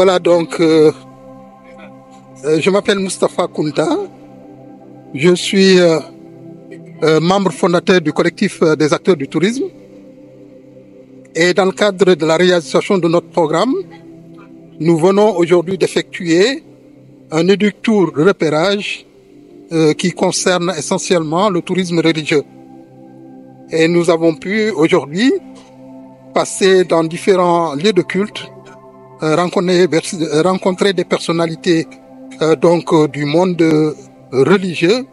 Voilà donc, je m'appelle Moustapha Kounta. Je suis membre fondateur du collectif des acteurs du tourisme. Et dans le cadre de la réalisation de notre programme, nous venons aujourd'hui d'effectuer un éduc-tour de repérage qui concerne essentiellement le tourisme religieux. Et nous avons pu aujourd'hui passer dans différents lieux de culte, rencontrer des personnalités du monde religieux,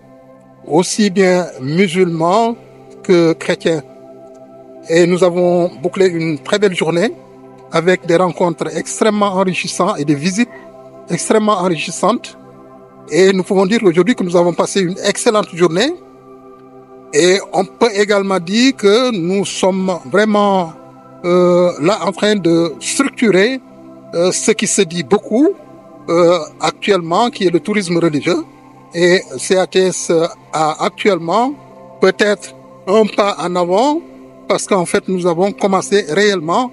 aussi bien musulmans que chrétiens. Et nous avons bouclé une très belle journée avec des rencontres extrêmement enrichissantes et des visites extrêmement enrichissantes. Et nous pouvons dire aujourd'hui que nous avons passé une excellente journée. Et on peut également dire que nous sommes vraiment là en train de structurer ce qui se dit beaucoup actuellement, qui est le tourisme religieux. Et CATS a actuellement peut-être un pas en avant parce qu'en fait nous avons commencé réellement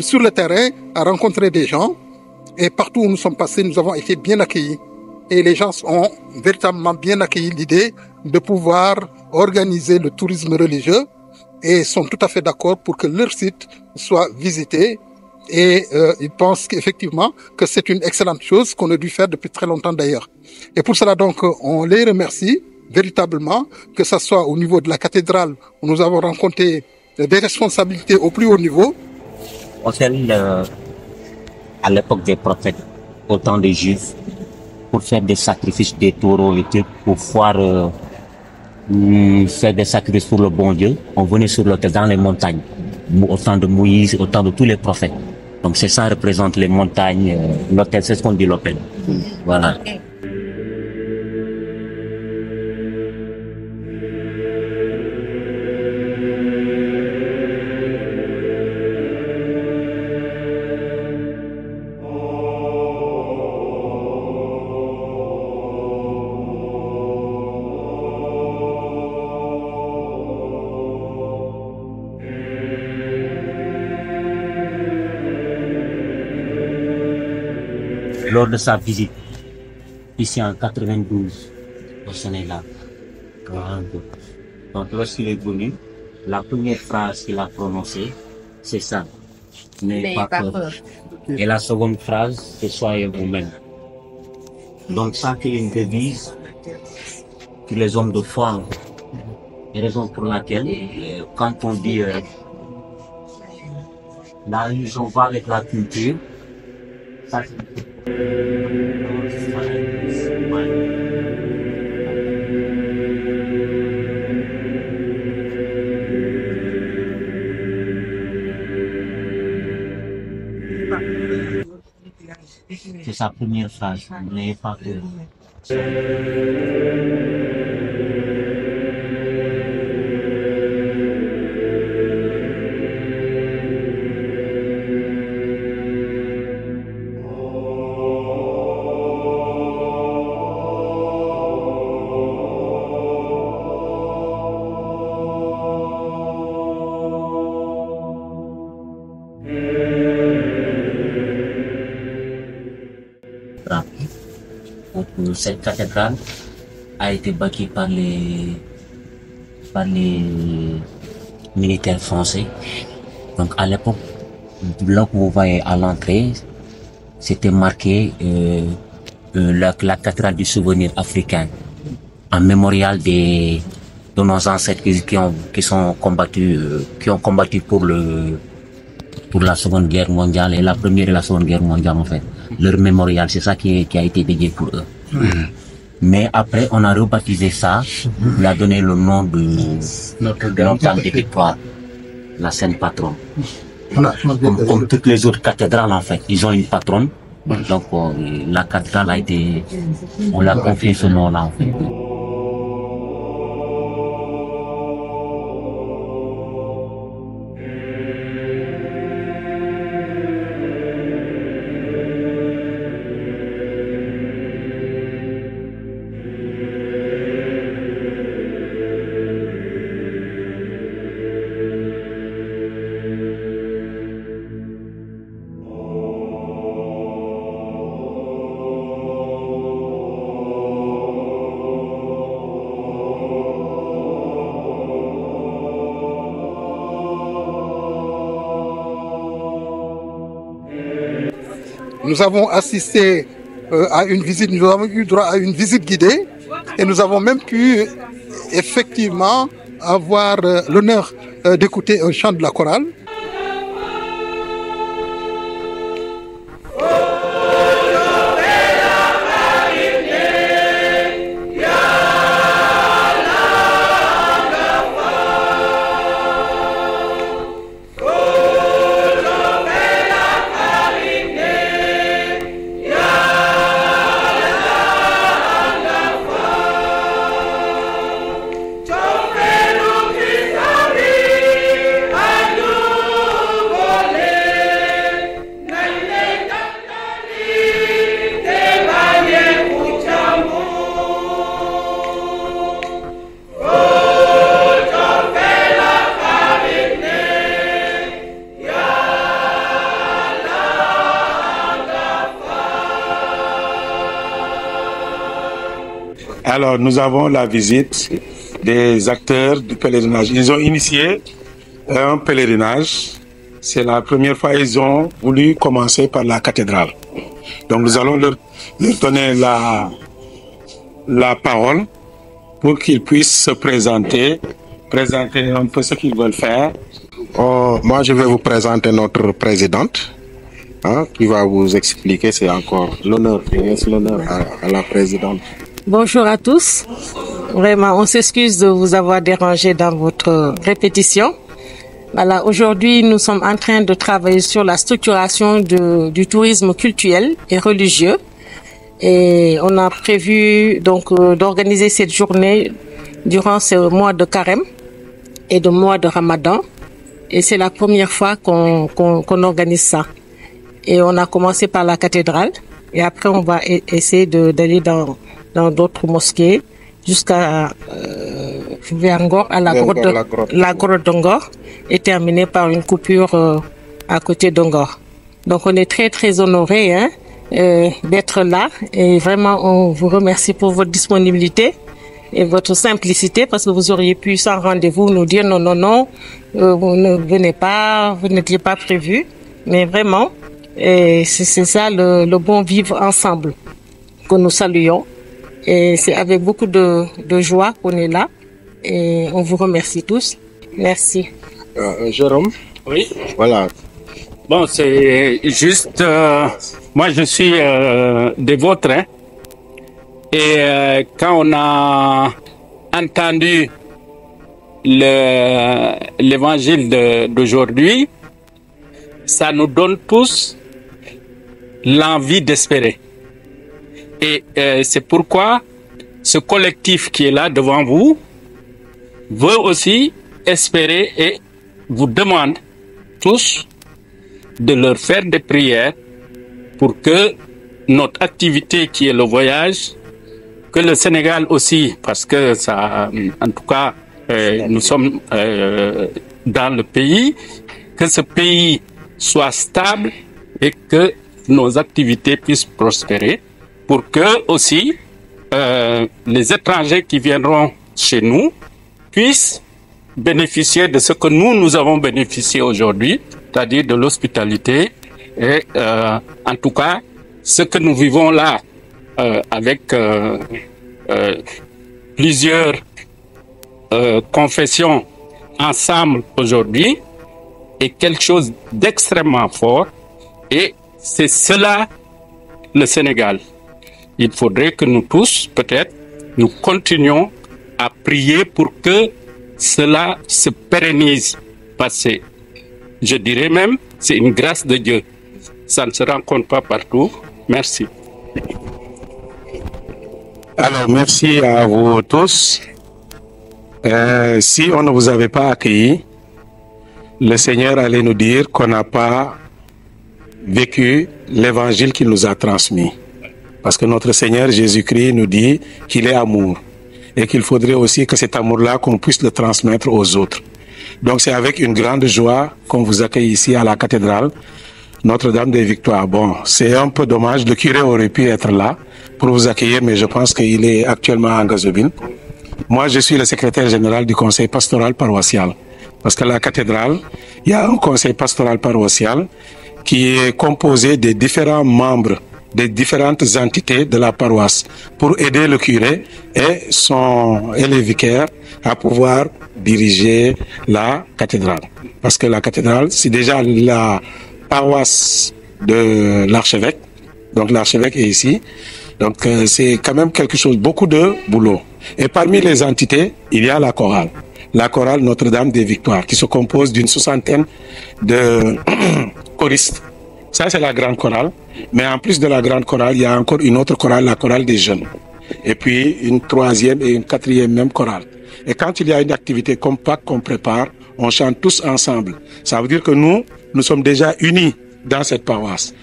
sur le terrain à rencontrer des gens et partout où nous sommes passés, nous avons été bien accueillis. Et les gens ont véritablement bien accueilli l'idée de pouvoir organiser le tourisme religieux et sont tout à fait d'accord pour que leur site soit visité. Et ils pensent qu'effectivement que c'est une excellente chose qu'on a dû faire depuis très longtemps d'ailleurs. Et pour cela donc on les remercie véritablement, que ce soit au niveau de la cathédrale où nous avons rencontré des responsabilités au plus haut niveau. À l'époque des prophètes, au temps des Juifs, pour faire des sacrifices, des taureaux et tout, pour pouvoir faire des sacrifices pour le bon Dieu, on venait sur l'autel dans les montagnes, au temps de Moïse, au temps de tous les prophètes. Donc c'est ça représente les montagnes, l'autel, c'est ce qu'on dit l'autel. Voilà. Lors de sa visite, ici en 92, au Sénégal, donc lorsqu'il est venu, la première phrase qu'il a prononcée, c'est ça. N'ayez pas peur. Et la seconde phrase, c'est soyez vous-même. Donc ça, c'est une devise que les hommes de foi ont. Et raison pour laquelle, quand on dit la religion va avec la culture, ça c'est sa première phrase, n'ayez pas peur. Donc, cette cathédrale a été bâtie par les militaires français. Donc à l'époque, là que vous voyez à l'entrée, c'était marqué la cathédrale du souvenir africain, en mémorial de nos ancêtres qui ont combattu pour la Seconde Guerre mondiale et la Première et la Seconde Guerre mondiale en fait. Leur mémorial, c'est ça qui a été dédié pour eux. Mais après, on a rebaptisé ça, on a donné le nom de Notre-Dame de Victoire, la Sainte Patronne. Comme toutes les autres cathédrales en fait, ils ont une patronne. Donc la cathédrale on l'a confié ce nom-là en fait. Nous avons assisté à une visite, nous avons eu droit à une visite guidée et nous avons même pu effectivement avoir l'honneur d'écouter un chant de la chorale. Alors, nous avons la visite des acteurs du pèlerinage. Ils ont initié un pèlerinage. C'est la première fois qu'ils ont voulu commencer par la cathédrale. Donc, nous allons leur donner la parole pour qu'ils puissent se présenter un peu ce qu'ils veulent faire. Moi, je vais vous présenter notre présidente, qui va vous expliquer. C'est encore l'honneur à la présidente. Bonjour à tous. Vraiment, on s'excuse de vous avoir dérangé dans votre répétition. Voilà, aujourd'hui, nous sommes en train de travailler sur la structuration du tourisme culturel et religieux. Et on a prévu donc d'organiser cette journée durant ce mois de carême et le mois de Ramadan. Et c'est la première fois qu'on organise ça. Et on a commencé par la cathédrale. Et après, on va essayer d'aller dans d'autres mosquées jusqu'à vers Ngor, à la grotte d'Ngor, et terminer par une coupure à côté d'Ngor. Donc on est très très honorés d'être là et vraiment on vous remercie pour votre disponibilité et votre simplicité parce que vous auriez pu sans rendez-vous nous dire non, vous ne venez pas, vous n'étiez pas prévu, mais vraiment c'est ça le bon vivre ensemble que nous saluons. Et c'est avec beaucoup de joie qu'on est là. Et on vous remercie tous. Merci. Jérôme? Oui. Voilà. Bon, c'est juste... moi, je suis des vôtres. Et quand on a entendu l'évangile d'aujourd'hui, ça nous donne tous l'envie d'espérer. Et c'est pourquoi ce collectif qui est là devant vous veut aussi espérer et vous demande tous de leur faire des prières pour que notre activité qui est le voyage, que le Sénégal aussi, parce que ça, en tout cas, nous sommes dans le pays, que ce pays soit stable et que nos activités puissent prospérer. Pour que aussi les étrangers qui viendront chez nous puissent bénéficier de ce que nous avons bénéficié aujourd'hui, c'est-à-dire de l'hospitalité et en tout cas ce que nous vivons là avec plusieurs confessions ensemble aujourd'hui est quelque chose d'extrêmement fort et c'est cela le Sénégal. Il faudrait que nous tous, peut-être, nous continuions à prier pour que cela se pérennise. Parce que, je dirais même, c'est une grâce de Dieu. Ça ne se rencontre pas partout. Merci. Alors, merci à vous tous. Si on ne vous avait pas accueilli, le Seigneur allait nous dire qu'on n'a pas vécu l'évangile qu'il nous a transmis. Parce que notre Seigneur Jésus-Christ nous dit qu'il est amour et qu'il faudrait aussi que cet amour-là, qu'on puisse le transmettre aux autres. Donc c'est avec une grande joie qu'on vous accueille ici à la cathédrale Notre-Dame des Victoires. Bon, c'est un peu dommage, le curé aurait pu être là pour vous accueillir, mais je pense qu'il est actuellement en Gazobine. Moi, je suis le secrétaire général du conseil pastoral paroissial. Parce qu'à la cathédrale, il y a un conseil pastoral paroissial qui est composé des différents membres des différentes entités de la paroisse pour aider le curé et les vicaires à pouvoir diriger la cathédrale. Parce que la cathédrale, c'est déjà la paroisse de l'archevêque. Donc l'archevêque est ici. Donc c'est quand même quelque chose, beaucoup de boulot. Et parmi les entités, il y a la chorale. La chorale Notre-Dame des Victoires, qui se compose d'une 60aine de choristes. Ça, c'est la grande chorale. Mais en plus de la grande chorale, il y a encore une autre chorale, la chorale des jeunes. Et puis une 3e et une 4e même chorale. Et quand il y a une activité comme Pâques qu'on prépare, on chante tous ensemble. Ça veut dire que nous sommes déjà unis dans cette paroisse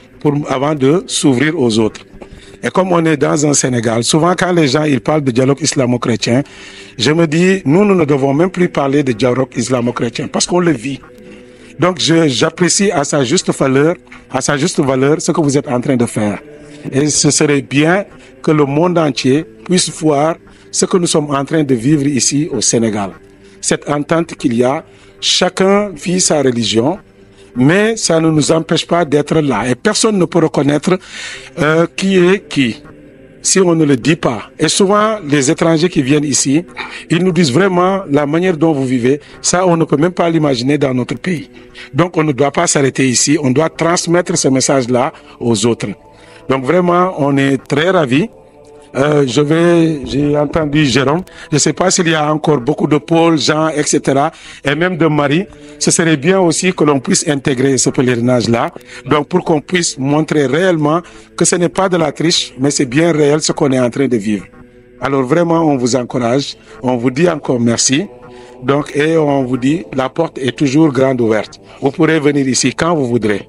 avant de s'ouvrir aux autres. Et comme on est dans un Sénégal, souvent quand les gens ils parlent de dialogue islamo-chrétien, je me dis, nous ne devons même plus parler de dialogue islamo-chrétien parce qu'on le vit. Donc j'apprécie à sa juste valeur ce que vous êtes en train de faire. Et ce serait bien que le monde entier puisse voir ce que nous sommes en train de vivre ici au Sénégal. Cette entente qu'il y a, chacun vit sa religion, mais ça ne nous empêche pas d'être là. Et personne ne peut reconnaître qui est qui, si on ne le dit pas. Et souvent, les étrangers qui viennent ici, ils nous disent vraiment la manière dont vous vivez. Ça, on ne peut même pas l'imaginer dans notre pays. Donc, on ne doit pas s'arrêter ici. On doit transmettre ce message-là aux autres. Donc, vraiment, on est très ravis. J'ai entendu Jérôme, je ne sais pas s'il y a encore beaucoup de Paul, Jean, etc. et même de Marie. Ce serait bien aussi que l'on puisse intégrer ce pèlerinage-là, donc pour qu'on puisse montrer réellement que ce n'est pas de la triche, mais c'est bien réel ce qu'on est en train de vivre. Alors vraiment, on vous encourage, on vous dit encore merci. Donc, et on vous dit, la porte est toujours grande ouverte. Vous pourrez venir ici quand vous voudrez.